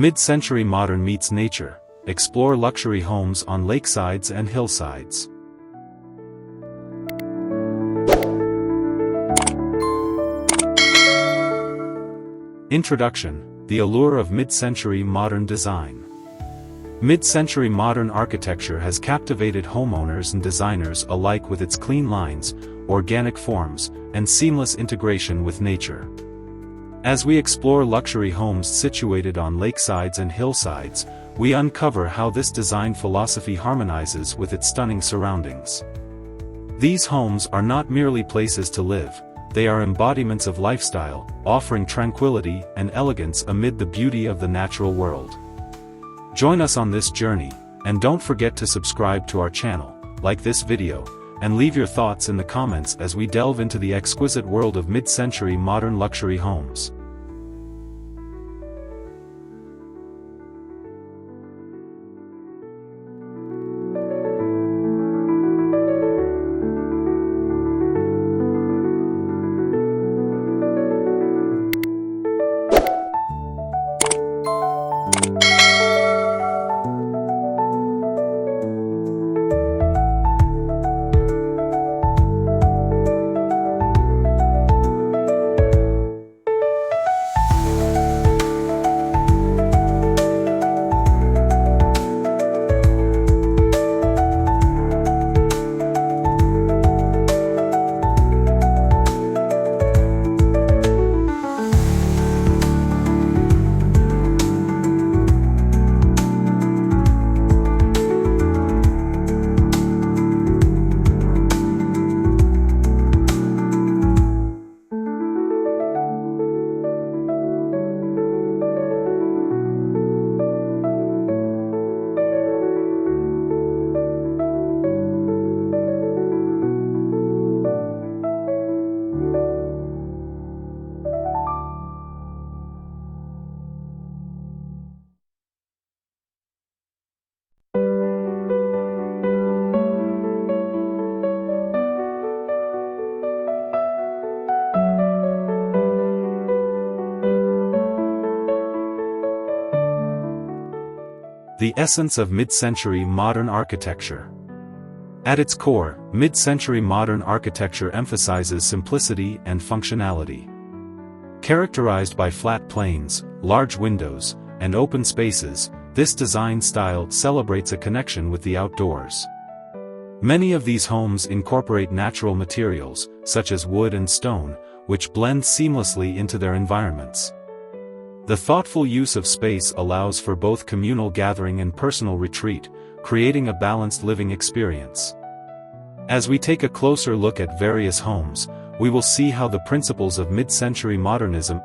Mid-century modern meets nature. Explore luxury homes on lakesides and hillsides. Introduction: the allure of mid-century modern design. Mid-century modern architecture has captivated homeowners and designers alike with its clean lines, organic forms, and seamless integration with nature. As we explore luxury homes situated on lakesides and hillsides, we uncover how this design philosophy harmonizes with its stunning surroundings. These homes are not merely places to live, they are embodiments of lifestyle, offering tranquility and elegance amid the beauty of the natural world. Join us on this journey, and don't forget to subscribe to our channel, like this video, and leave your thoughts in the comments as we delve into the exquisite world of mid-century modern luxury homes. The essence of mid-century modern architecture. At its core, mid-century modern architecture emphasizes simplicity and functionality. Characterized by flat planes, large windows, and open spaces, this design style celebrates a connection with the outdoors. Many of these homes incorporate natural materials, such as wood and stone, which blend seamlessly into their environments. The thoughtful use of space allows for both communal gathering and personal retreat, creating a balanced living experience. As we take a closer look at various homes, we will see how the principles of mid-century modernism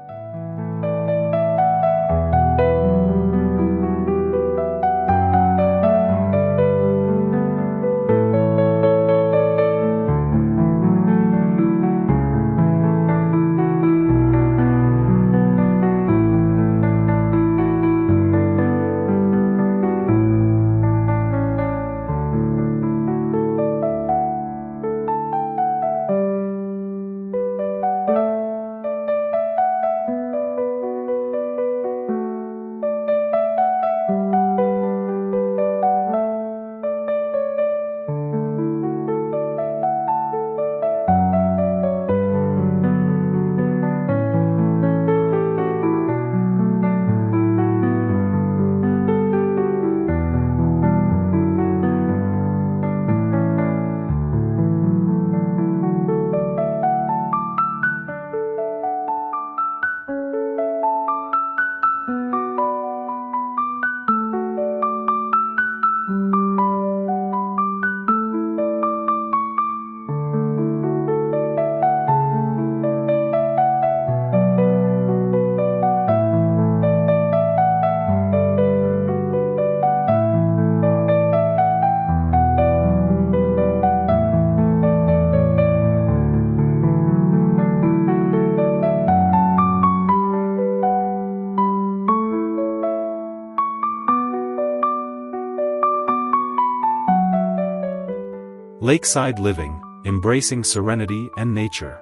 Lakeside living, embracing serenity and nature.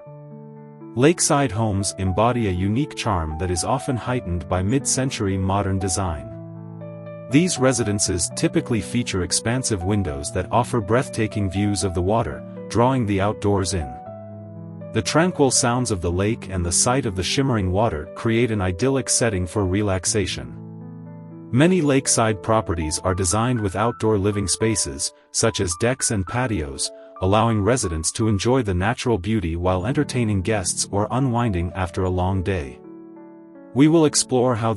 Lakeside homes embody a unique charm that is often heightened by mid-century modern design. These residences typically feature expansive windows that offer breathtaking views of the water, drawing the outdoors in. The tranquil sounds of the lake and the sight of the shimmering water create an idyllic setting for relaxation. Many lakeside properties are designed with outdoor living spaces, such as decks and patios, allowing residents to enjoy the natural beauty while entertaining guests or unwinding after a long day. We will explore how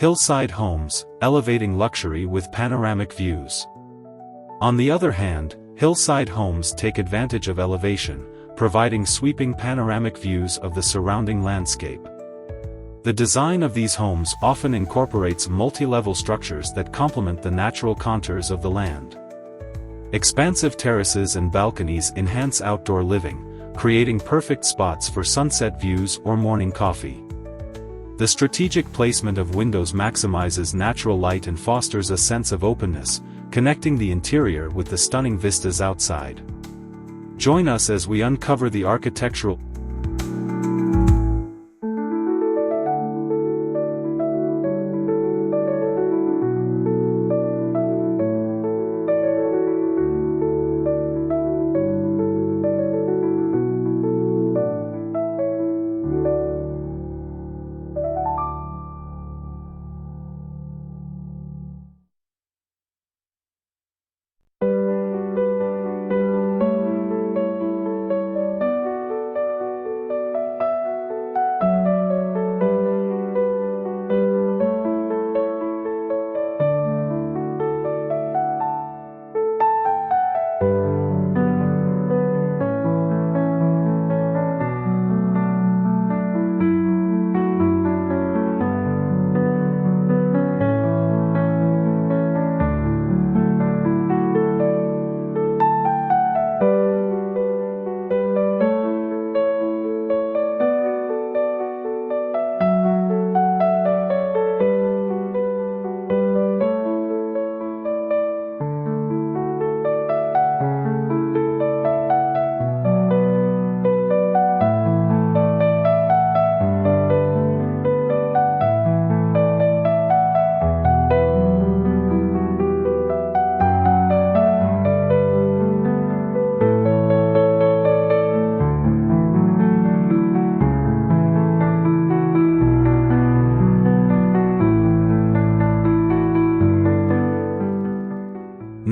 Hillside homes, elevating luxury with panoramic views. On the other hand, hillside homes take advantage of elevation, providing sweeping panoramic views of the surrounding landscape. The design of these homes often incorporates multi-level structures that complement the natural contours of the land. Expansive terraces and balconies enhance outdoor living, creating perfect spots for sunset views or morning coffee. The strategic placement of windows maximizes natural light and fosters a sense of openness, connecting the interior with the stunning vistas outside. Join us as we uncover the architectural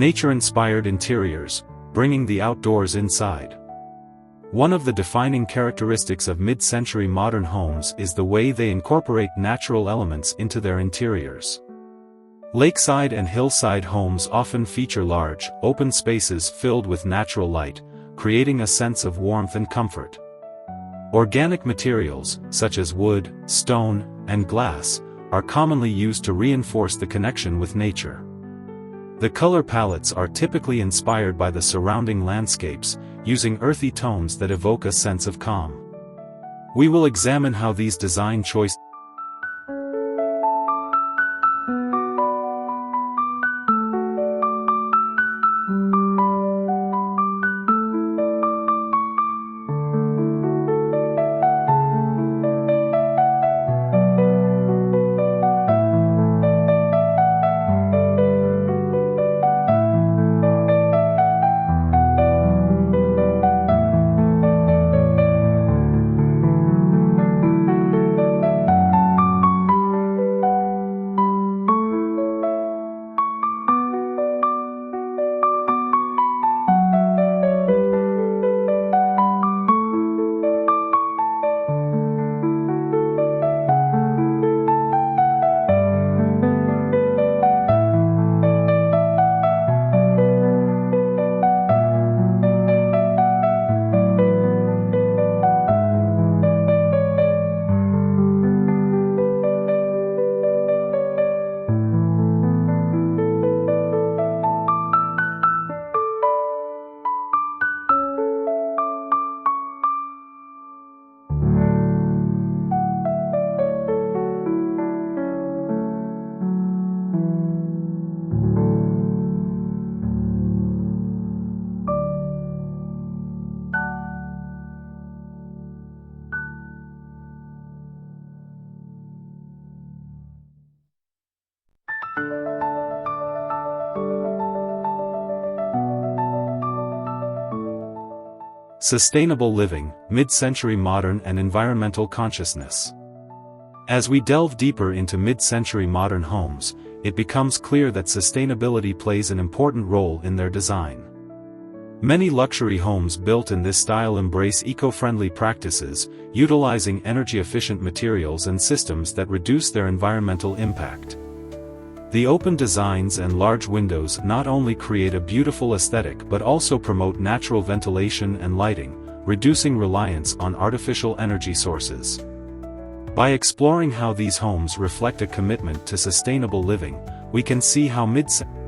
nature-inspired interiors, bringing the outdoors inside. One of the defining characteristics of mid-century modern homes is the way they incorporate natural elements into their interiors. Lakeside and hillside homes often feature large, open spaces filled with natural light, creating a sense of warmth and comfort. Organic materials, such as wood, stone, and glass, are commonly used to reinforce the connection with nature. The color palettes are typically inspired by the surrounding landscapes, using earthy tones that evoke a sense of calm. We will examine how these design choices Sustainable living, mid-century modern and environmental consciousness. As we delve deeper into mid-century modern homes, it becomes clear that sustainability plays an important role in their design. Many luxury homes built in this style embrace eco-friendly practices, utilizing energy-efficient materials and systems that reduce their environmental impact. The open designs and large windows not only create a beautiful aesthetic but also promote natural ventilation and lighting, reducing reliance on artificial energy sources. By exploring how these homes reflect a commitment to sustainable living, we can see how mid-century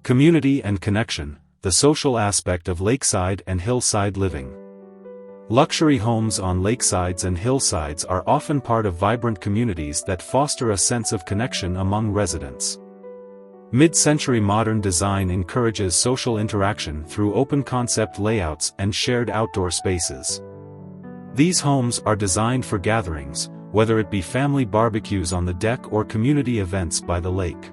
Community and connection, the social aspect of lakeside and hillside living. Luxury homes on lakesides and hillsides are often part of vibrant communities that foster a sense of connection among residents. Mid-century modern design encourages social interaction through open-concept layouts and shared outdoor spaces. These homes are designed for gatherings, whether it be family barbecues on the deck or community events by the lake.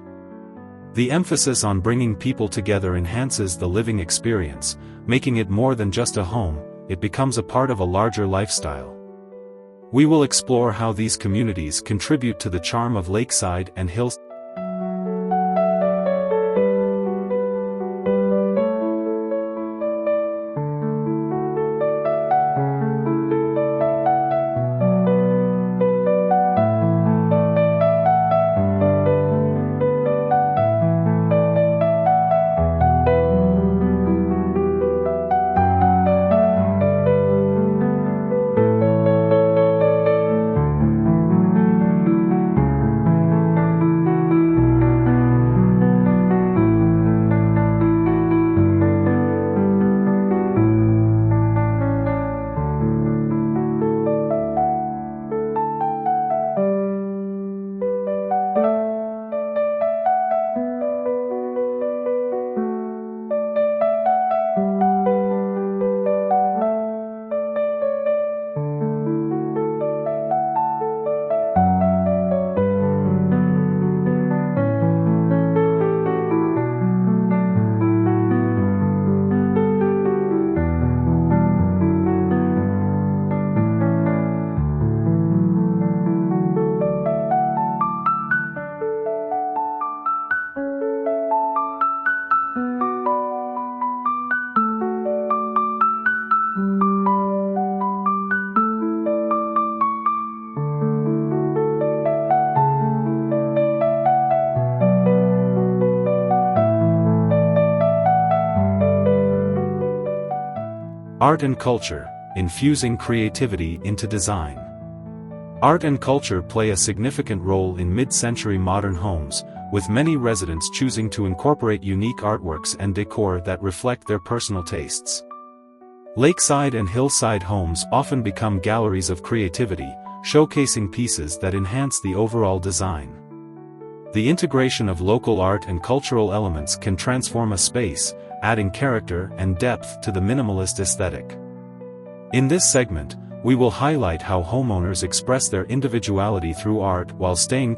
The emphasis on bringing people together enhances the living experience, making it more than just a home, it becomes a part of a larger lifestyle. We will explore how these communities contribute to the charm of Lakeside and Hillside. Art and culture, infusing creativity into design. Art and culture play a significant role in mid-century modern homes, with many residents choosing to incorporate unique artworks and decor that reflect their personal tastes. Lakeside and hillside homes often become galleries of creativity, showcasing pieces that enhance the overall design. The integration of local art and cultural elements can transform a space, adding character and depth to the minimalist aesthetic. In this segment, we will highlight how homeowners express their individuality through art while staying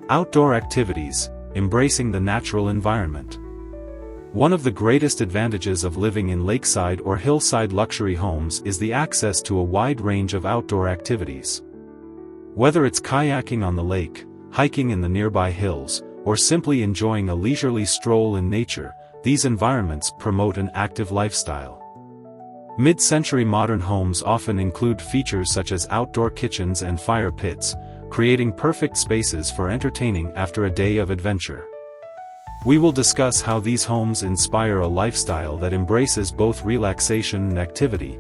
outdoor activities, embracing the natural environment. One of the greatest advantages of living in lakeside or hillside luxury homes is the access to a wide range of outdoor activities. Whether it's kayaking on the lake, hiking in the nearby hills, or simply enjoying a leisurely stroll in nature, these environments promote an active lifestyle. Mid-century modern homes often include features such as outdoor kitchens and fire pits, creating perfect spaces for entertaining after a day of adventure. We will discuss how these homes inspire a lifestyle that embraces both relaxation and activity.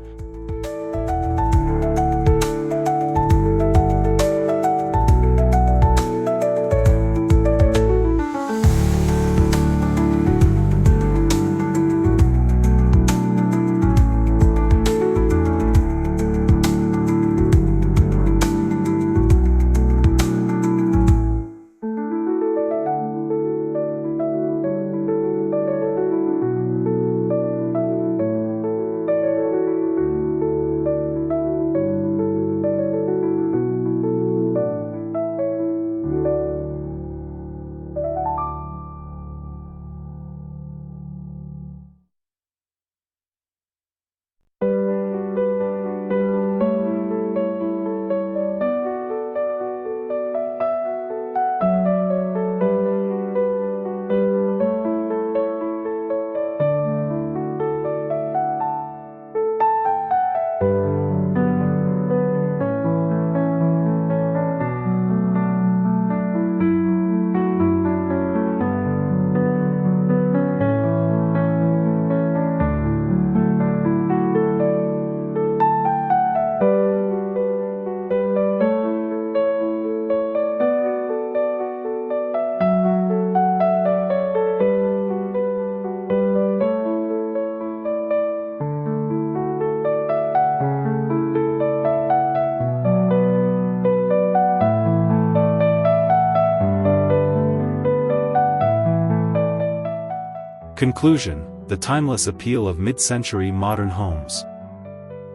Conclusion: the timeless appeal of mid-century modern homes.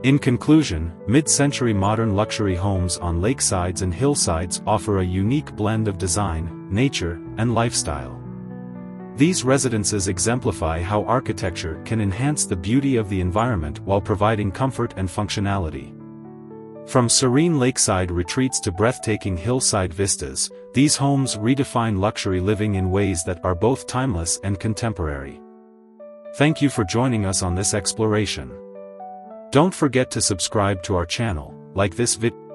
In conclusion, mid-century modern luxury homes on lakesides and hillsides offer a unique blend of design, nature, and lifestyle. These residences exemplify how architecture can enhance the beauty of the environment while providing comfort and functionality. From serene lakeside retreats to breathtaking hillside vistas, these homes redefine luxury living in ways that are both timeless and contemporary. Thank you for joining us on this exploration. Don't forget to subscribe to our channel, like this video.